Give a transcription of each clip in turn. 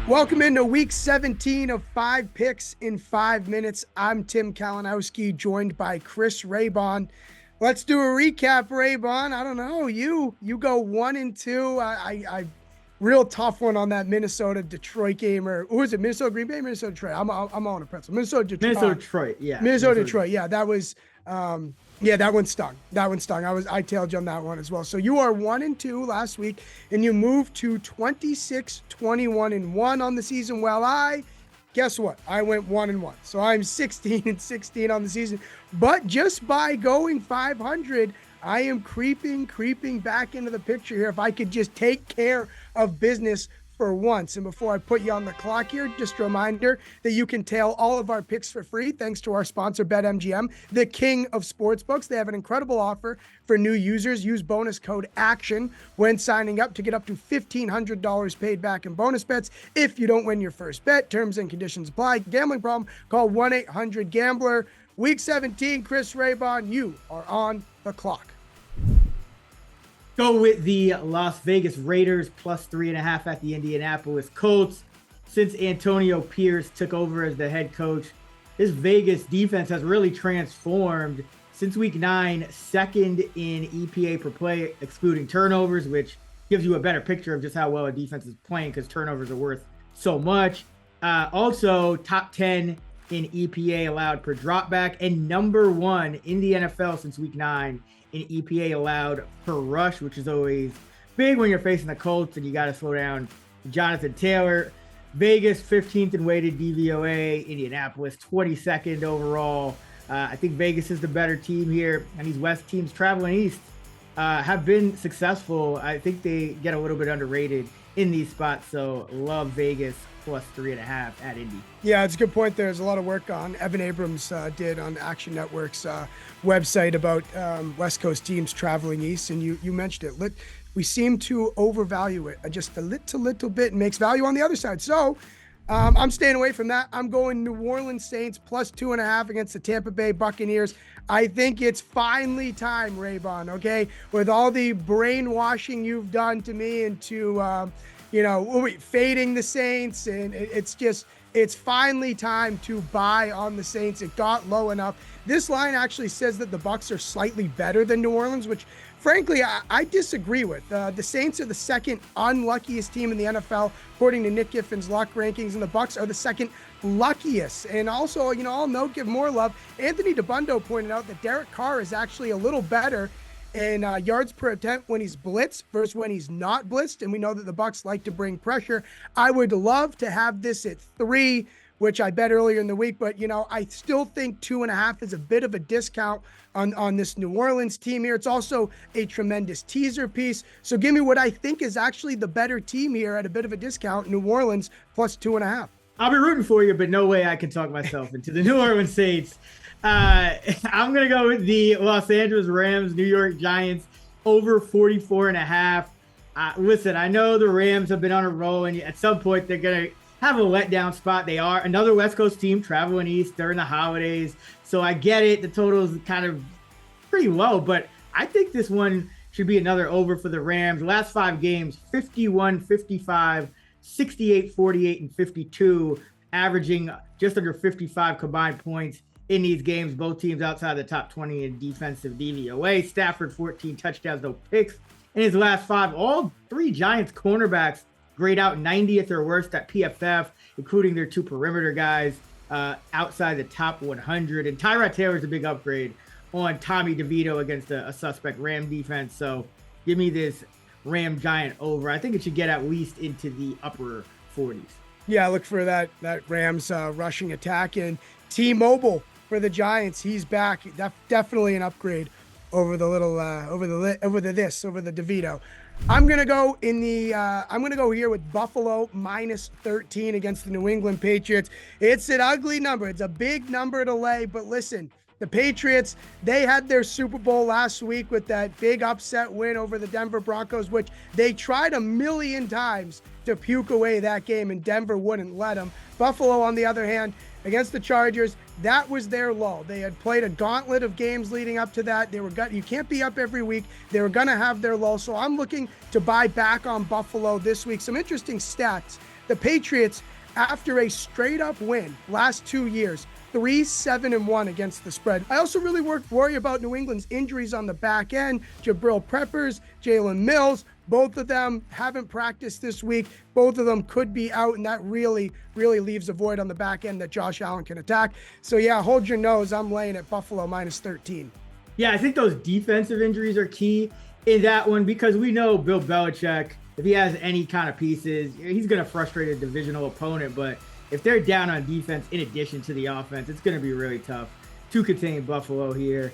Welcome into week 17 of 5 picks in 5 minutes. I'm Tim Kalinowski, joined by Chris Raybon. Let's do a recap, Raybon. I don't know, you go 1-2. I real tough one on that Minnesota Detroit game, or who is it? Minnesota Green Bay, Minnesota Detroit. I'm on a pretzel. Minnesota Detroit. Yeah. Minnesota Detroit. Yeah, that was that one stung. I tailed you on that one as well. So you are 1-2 last week, and you moved to 26-21-1 on the season. Well, guess what? I went 1-1. So I'm 16-16 on the season. But just by going 500, I am creeping back into the picture here. If I could just take care of business for once. And before I put you on the clock here, just a reminder that you can tail all of our picks for free thanks to our sponsor, BetMGM, the king of sportsbooks. They have an incredible offer for new users. Use bonus code ACTION when signing up to get up to $1,500 paid back in bonus bets if you don't win your first bet. Terms and conditions apply. Gambling problem? Call 1-800-GAMBLER. Week 17, Chris Raybon, you are on the clock. Go with the Las Vegas Raiders plus 3.5 at the Indianapolis Colts. Since Antonio Pierce took over as the head coach, this Vegas defense has really transformed. Since week 9, second in EPA per play, excluding turnovers, which gives you a better picture of just how well a defense is playing because turnovers are worth so much. Also, top 10 in EPA allowed per dropback, and number 1 in the NFL since week 9 in EPA allowed per rush, which is always big when you're facing the Colts and you got to slow down Jonathan Taylor. Vegas 15th in weighted DVOA, Indianapolis 22nd overall. I think Vegas is the better team here, and these West teams traveling east have been successful. I think they get a little bit underrated in these spots, so love Vegas plus 3.5 at Indy. Yeah, it's a good point. There's a lot of work on Evan Abrams did on Action Network's website about West Coast teams traveling east, and you mentioned it. We seem to overvalue it just a little bit and makes value on the other side. So I'm staying away from that. I'm going New Orleans Saints plus 2.5 against the Tampa Bay Buccaneers. I think it's finally time, Raybon, okay? With all the brainwashing you've done to me into fading the Saints, and it's finally time to buy on the Saints. It got low enough. This line actually says that the Bucs are slightly better than New Orleans, which frankly I disagree with. The Saints are the second unluckiest team in the NFL according to Nick Giffin's luck rankings, and the Bucs are the second luckiest. And also, I'll note, give more love. Anthony DeBundo pointed out that Derek Carr is actually a little better in yards per attempt when he's blitzed versus when he's not blitzed, and we know that the Bucs like to bring pressure. I would love to have this at 3, which I bet earlier in the week, but I still think 2.5 is a bit of a discount on this New Orleans team here. It's also a tremendous teaser piece. So give me what I think is actually the better team here at a bit of a discount, New Orleans plus 2.5. I'll be rooting for you, but no way I can talk myself into the New Orleans Saints. I'm going to go with the Los Angeles Rams, New York Giants, over 44.5. Listen, I know the Rams have been on a roll, and at some point they're going to have a letdown spot. They are another West Coast team traveling east during the holidays. So I get it. The total is kind of pretty low, but I think this one should be another over for the Rams. Last 5 games, 51-55, 68-48, and 52, averaging just under 55 combined points in these games. Both teams outside the top 20 in defensive DVOA. Stafford 14 touchdowns, no picks in his last 5. All 3 Giants cornerbacks grade out 90th or worse at PFF, including their 2 perimeter guys outside the top 100. And Tyrod Taylor's a big upgrade on Tommy DeVito against a suspect Ram defense. So give me this Ram Giant over. I think it should get at least into the upper 40s. Yeah, look for that Rams rushing attack. And T-Mobile for the Giants, he's back. Definitely an upgrade over the DeVito. I'm gonna go here with Buffalo minus 13 against the New England Patriots. It's an ugly number. It's a big number to lay, but listen, the Patriots, they had their Super Bowl last week with that big upset win over the Denver Broncos, which they tried a million times to puke away that game, and Denver wouldn't let them. Buffalo, on the other hand, against the Chargers, that was their lull. They had played a gauntlet of games leading up to that. You can't be up every week. They were going to have their lull. So I'm looking to buy back on Buffalo this week. Some interesting stats The Patriots, after a straight up win last 2 years, 3-7-1 against the spread. I also really worry about New England's injuries on the back end. Jabril Peppers, Jalen Mills, both of them haven't practiced this week. Both of them could be out, and that really leaves a void on the back end that Josh Allen can attack. So yeah, hold your nose. I'm laying at Buffalo -13. Yeah, I think those defensive injuries are key in that one because we know Bill Belichick, if he has any kind of pieces, he's going to frustrate a divisional opponent. But if they're down on defense in addition to the offense, it's going to be really tough to contain Buffalo here.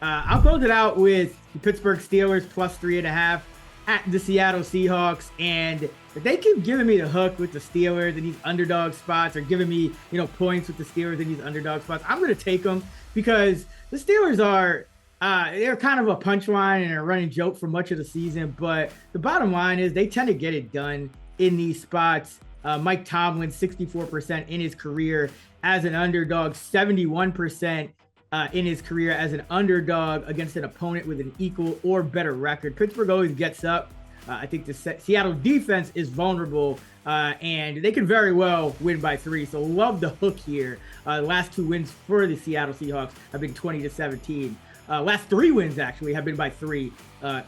I'll close it out with the Pittsburgh Steelers +3.5 at the Seattle Seahawks. And if they keep giving me the hook with the Steelers and these underdog spots, or giving me, points with the Steelers and these underdog spots, I'm going to take them because the Steelers are they're kind of a punchline and a running joke for much of the season. But the bottom line is they tend to get it done in these spots. Mike Tomlin, 64% in his career as an underdog, 71% in his career as an underdog against an opponent with an equal or better record. Pittsburgh always gets up. I think the Seattle defense is vulnerable, and they can very well win by 3. So love the hook here. Last 2 wins for the Seattle Seahawks have been 20-17. Last 3 wins actually have been by 3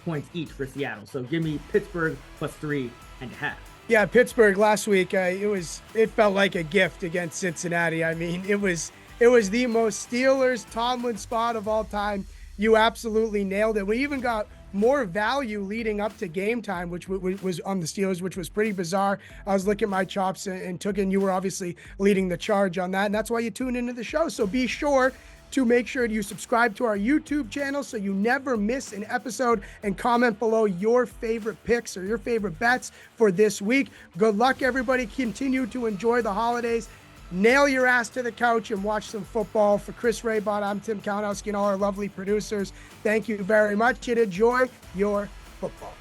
points each for Seattle. So give me Pittsburgh +3.5. Yeah, Pittsburgh last week, it felt like a gift against Cincinnati. I mean, it was the most Steelers Tomlin spot of all time. You absolutely nailed it. We even got more value leading up to game time, which was on the Steelers, which was pretty bizarre. I was looking at my chops and took in. You were obviously leading the charge on that, and that's why you tune into the show. So be sure to make sure you subscribe to our YouTube channel so you never miss an episode, and comment below your favorite picks or your favorite bets for this week. Good luck, everybody. Continue to enjoy the holidays. Nail your ass to the couch and watch some football. For Chris Raybon, I'm Tim Kalinowski and all our lovely producers. Thank you very much, and enjoy your football.